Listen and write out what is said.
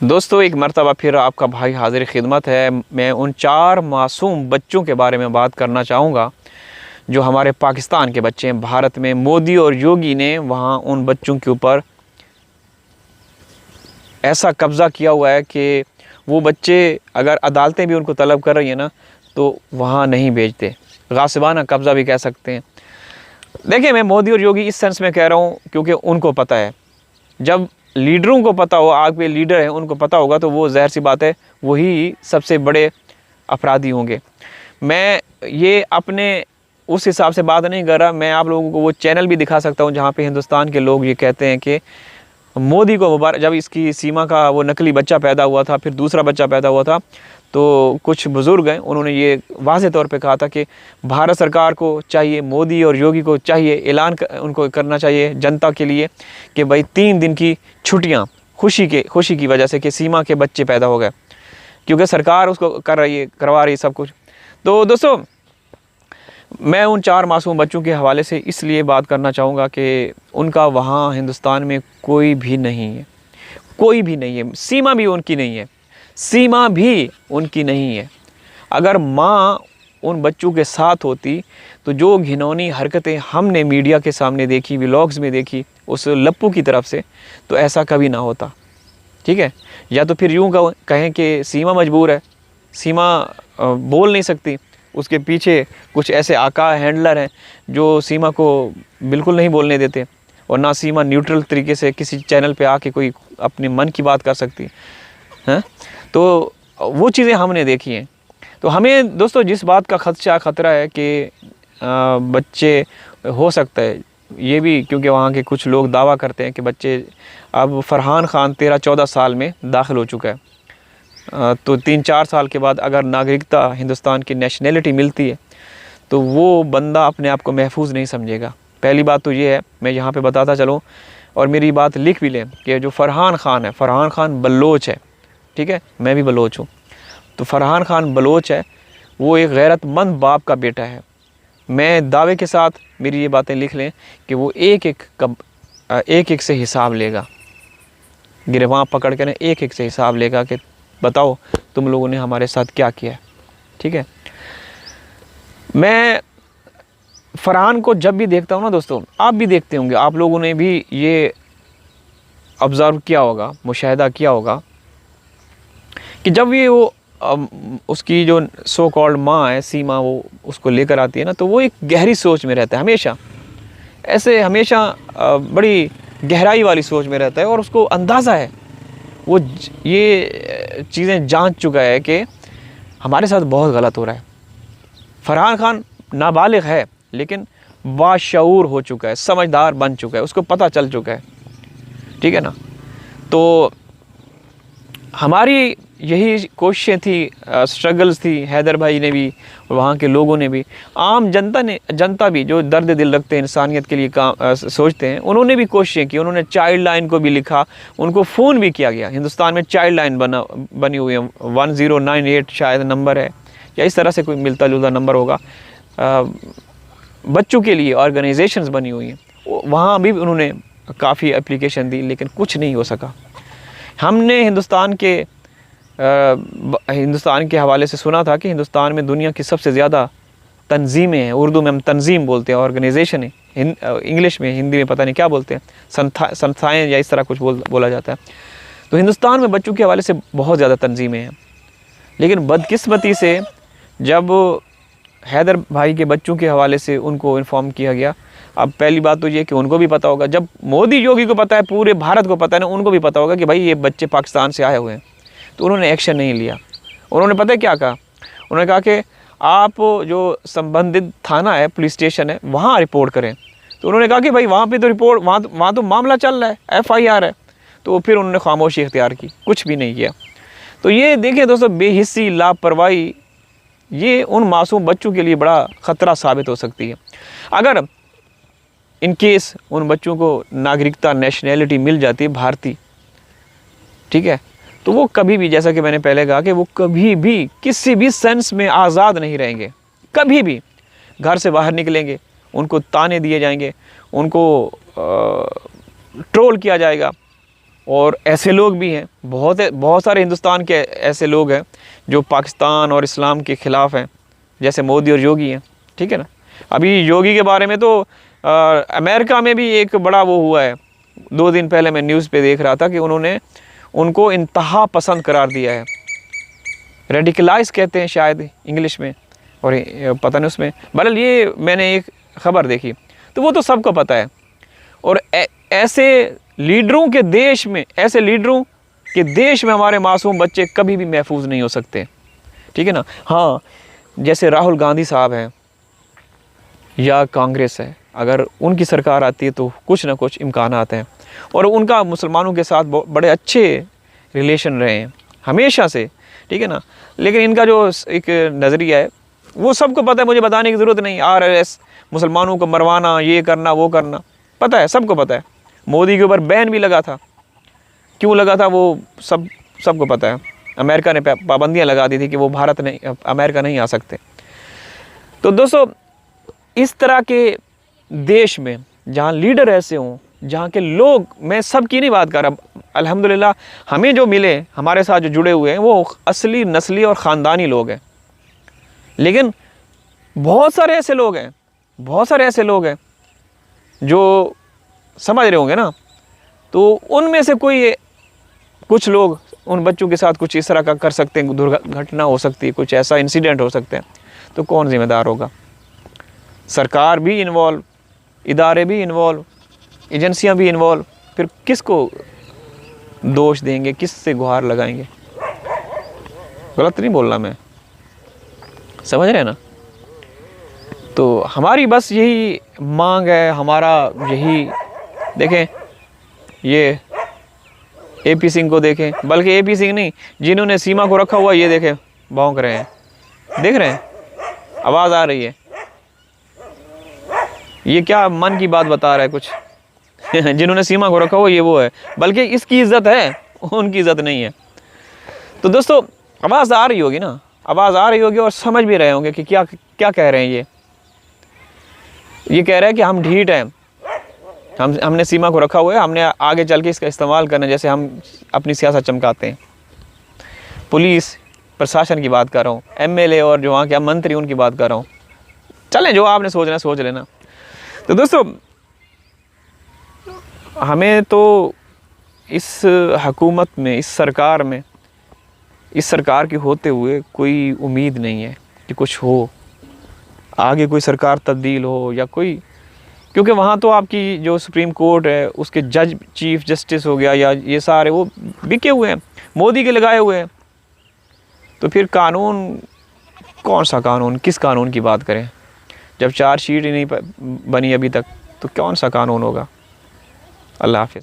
दोस्तों, एक मरतबा फिर आपका भाई हाजिर खिदमत है। मैं उन 4 मासूम बच्चों के बारे में बात करना चाहूँगा जो हमारे पाकिस्तान के बच्चे हैं। भारत में मोदी और योगी ने वहाँ उन बच्चों के ऊपर ऐसा कब्ज़ा किया हुआ है कि वो बच्चे अगर अदालतें भी उनको तलब कर रही हैं ना, तो वहाँ नहीं भेजते। गासिबाना कब्ज़ा भी कह सकते हैं। देखिए, मैं मोदी और योगी इस सेंस में कह रहा हूँ क्योंकि उनको पता है, जब लीडरों को पता हो, आग पे लीडर हैं, उनको पता होगा तो वो ज़ाहिर सी बात है वही सबसे बड़े अपराधी होंगे। मैं ये अपने उस हिसाब से बात नहीं कर रहा। मैं आप लोगों को वो चैनल भी दिखा सकता हूँ जहाँ पे हिंदुस्तान के लोग ये कहते हैं कि मोदी को मुबारक। जब इसकी सीमा का वो नकली बच्चा पैदा हुआ था, फिर दूसरा बच्चा पैदा हुआ था, तो कुछ बुज़ुर्ग हैं, उन्होंने ये वाज़े तौर पे कहा था कि भारत सरकार को चाहिए, मोदी और योगी को चाहिए, ऐलान उनको करना चाहिए जनता के लिए कि भाई 3 दिन की छुट्टियां खुशी की वजह से कि सीमा के बच्चे पैदा हो गए, क्योंकि सरकार उसको करवा रही है सब कुछ। तो दोस्तों, मैं उन 4 मासूम बच्चों के हवाले से इसलिए बात करना चाहूँगा कि उनका वहाँ हिंदुस्तान में कोई भी नहीं है, कोई भी नहीं है। सीमा भी उनकी नहीं है, सीमा भी उनकी नहीं है। अगर माँ उन बच्चों के साथ होती तो जो घिनौनी हरकतें हमने मीडिया के सामने देखी, व्लॉग्स में देखी उस लप्पू की तरफ से, तो ऐसा कभी ना होता। ठीक है, या तो फिर यूँ कहें कि सीमा मजबूर है, सीमा बोल नहीं सकती, उसके पीछे कुछ ऐसे आका हैंडलर हैं जो सीमा को बिल्कुल नहीं बोलने देते, और ना सीमा न्यूट्रल तरीके से किसी चैनल पे आके कोई अपने मन की बात कर सकती है। तो वो चीज़ें हमने देखी हैं। तो हमें दोस्तों जिस बात का खतरा है कि बच्चे हो सकता है ये भी, क्योंकि वहाँ के कुछ लोग दावा करते हैं कि बच्चे, अब फरहान खान 13-14 साल में दाखिल हो चुका है, तो 3-4 साल के बाद अगर नागरिकता, हिंदुस्तान की नेशनैलिटी मिलती है तो वो बंदा अपने आप को महफूज नहीं समझेगा। पहली बात तो ये है, मैं यहाँ पे बताता चलूँ और मेरी बात लिख भी लें कि जो फरहान खान है, फरहान खान बलोच है। ठीक है, मैं भी बलोच हूँ। तो फरहान खान बलोच है, वो एक गैरतमंद बाप का बेटा है। मैं दावे के साथ मेरी ये बातें लिख लें कि वो एक एक से हिसाब लेगा, गिरवां पकड़ के ना एक से हिसाब लेगा कि बताओ तुम लोगों ने हमारे साथ क्या किया है। ठीक है, मैं फरहान को जब भी देखता हूँ ना दोस्तों, आप भी देखते होंगे, आप लोगों ने भी ये ऑब्ज़र्व किया होगा, मुशाहिदा किया होगा कि जब भी वो उसकी जो सो कॉल्ड माँ है सीमा, वो उसको लेकर आती है ना, तो वो एक गहरी सोच में रहता है, हमेशा ऐसे, हमेशा बड़ी गहराई वाली सोच में रहता है, और उसको अंदाज़ा है, वो ये चीज़ें जांच चुका है कि हमारे साथ बहुत गलत हो रहा है। फरहान खान नाबालिग है लेकिन बाशऊर हो चुका है, समझदार बन चुका है, उसको पता चल चुका है। ठीक है ना। तो हमारी यही कोशिशें थी, स्ट्रगल्स थी, हैदर भाई ने भी, वहाँ के लोगों ने भी, आम जनता भी जो दर्द दिल रखते हैं, इंसानियत के लिए काम सोचते हैं, उन्होंने भी कोशिशें की। उन्होंने चाइल्ड लाइन को भी लिखा, उनको फ़ोन भी किया गया। हिंदुस्तान में चाइल्ड लाइन बनी हुई है, 1098 शायद नंबर है, या इस तरह से कोई मिलता जुलता नंबर होगा। बच्चों के लिए ऑर्गेनाइजेशंस बनी हुई हैं, वहाँ भी उन्होंने काफ़ी एप्लीकेशन दी, लेकिन कुछ नहीं हो सका। हमने हिंदुस्तान के हवाले से सुना था कि हिंदुस्तान में दुनिया की सबसे ज़्यादा तंजीमें हैं, उर्दू में हम तंजीम बोलते हैं, ऑर्गेनाइजेशन है, इंग्लिश में, हिंदी में पता नहीं क्या बोलते हैं, संस्थाएँ या इस तरह कुछ बोला जाता है। तो हिंदुस्तान में बच्चों के हवाले से बहुत ज़्यादा तंजीमें हैं, लेकिन बदकिस्मती से जब हैदर भाई के बच्चों के हवाले से उनको इन्फॉर्म किया गया, अब पहली बात तो ये कि उनको भी पता होगा, जब मोदी योगी को पता है, पूरे भारत को पता है ना, उनको भी पता होगा कि भाई ये बच्चे पाकिस्तान से आए हुए हैं, तो उन्होंने एक्शन नहीं लिया। उन्होंने पता है क्या कहा? उन्होंने कहा कि आप जो संबंधित थाना है, पुलिस स्टेशन है, वहाँ रिपोर्ट करें। तो उन्होंने कहा कि भाई वहाँ पे तो रिपोर्ट, वहाँ तो मामला चल रहा है, FIR है। तो फिर उन्होंने खामोशी इख्तियार की, कुछ भी नहीं किया। तो ये देखें दोस्तों, बेहिस्सी, लापरवाही, ये उन मासूम बच्चों के लिए बड़ा ख़तरा साबित हो सकती है। अगर इन केस उन बच्चों को नागरिकता, नेशनैलिटी मिल जाती है भारतीय, ठीक है, तो वो कभी भी, जैसा कि मैंने पहले कहा, कि वो कभी भी किसी भी सेंस में आज़ाद नहीं रहेंगे। कभी भी घर से बाहर निकलेंगे, उनको ताने दिए जाएंगे, उनको ट्रोल किया जाएगा, और ऐसे लोग भी हैं, बहुत सारे हिंदुस्तान के ऐसे लोग हैं जो पाकिस्तान और इस्लाम के ख़िलाफ़ हैं, जैसे मोदी और योगी हैं, ठीक है ना। अभी योगी के बारे में तो अमेरिका में भी एक बड़ा वो हुआ है, 2 दिन पहले मैं न्यूज़ पे देख रहा था कि उन्होंने उनको इंतहा पसंद करार दिया है। रेडिकलाइज कहते हैं शायद इंग्लिश में, और पता नहीं उसमें, बहरहाल ये मैंने एक ख़बर देखी, तो वो तो सबको पता है। और ऐसे लीडरों के देश में, ऐसे लीडरों के देश में हमारे मासूम बच्चे कभी भी महफूज नहीं हो सकते, ठीक है ना। हाँ, जैसे राहुल गांधी साहब हैं या कांग्रेस है, अगर उनकी सरकार आती है तो कुछ ना कुछ इम्कानात हैं, और उनका मुसलमानों के साथ बड़े अच्छे रिलेशन रहे हैं हमेशा से, ठीक है ना। लेकिन इनका जो एक नज़रिया है वो सबको पता है, मुझे बताने की ज़रूरत नहीं। RSS, मुसलमानों को मरवाना, ये करना वो करना, पता है, सबको पता है। मोदी के ऊपर बैन भी लगा था, क्यों लगा था वो सबको पता है। अमेरिका ने पाबंदियाँ लगा दी थी कि वो भारत नहीं, अमेरिका नहीं आ सकते। तो दोस्तों, इस तरह के देश में जहाँ लीडर ऐसे हों, जहाँ के लोग, मैं सब की नहीं बात कर रहा, अल्हम्दुलिल्लाह हमें जो मिले, हमारे साथ जो जुड़े हुए हैं वो असली नस्ली और ख़ानदानी लोग हैं। लेकिन बहुत सारे ऐसे लोग हैं, बहुत सारे ऐसे लोग हैं जो समझ रहे होंगे ना, तो उनमें से कुछ लोग उन बच्चों के साथ कुछ इस तरह का कर सकते हैं, दुर्घटना हो सकती है, कुछ ऐसा इंसिडेंट हो सकते हैं, तो कौन जिम्मेदार होगा? सरकार भी इन्वॉल्व, इदारे भी इन्वॉल्व, एजेंसियां भी इन्वॉल्व, फिर किसको दोष देंगे, किस से गुहार लगाएंगे? गलत नहीं बोल रहा मैं, समझ रहे हैं ना। तो हमारी बस यही मांग है, हमारा यही, देखें ये AP सिंह को देखें, बल्कि AP सिंह नहीं, जिन्होंने सीमा को रखा हुआ, ये देखें भौंक रहे हैं, देख रहे हैं, आवाज़ आ रही है, ये क्या मन की बात बता रहा है कुछ जिन्होंने सीमा को रखा हुआ ये वो है, बल्कि इसकी इज़्ज़त है, उनकी इज़्ज़त नहीं है। तो दोस्तों, आवाज़ आ रही होगी ना, आवाज़ आ रही होगी, और समझ भी रहे होंगे कि क्या क्या कह रहे हैं। ये कह रहे हैं कि हम ढीठ हैं, हमने सीमा को रखा हुआ है, हमने आगे चल के इसका इस्तेमाल करना, जैसे हम अपनी सियासत चमकाते हैं। पुलिस प्रशासन की बात कर रहा हूँ, MLA और जो वहाँ के मंत्री उनकी बात कर रहा हूँ। चलें, जो आपने सोचना सोच लेना। तो दोस्तों, हमें तो इस हुकूमत में, इस सरकार के होते हुए कोई उम्मीद नहीं है कि कुछ हो, आगे कोई सरकार तब्दील हो या कोई, क्योंकि वहाँ तो आपकी जो सुप्रीम कोर्ट है, उसके जज, चीफ जस्टिस हो गया, या ये सारे वो बिके हुए हैं, मोदी के लगाए हुए हैं। तो फिर कानून, कौन सा कानून, किस कानून की बात करें? जब चार्जशीट ही नहीं बनी अभी तक, तो कौन सा कानून होगा? अल्लाह हाफ़िज़।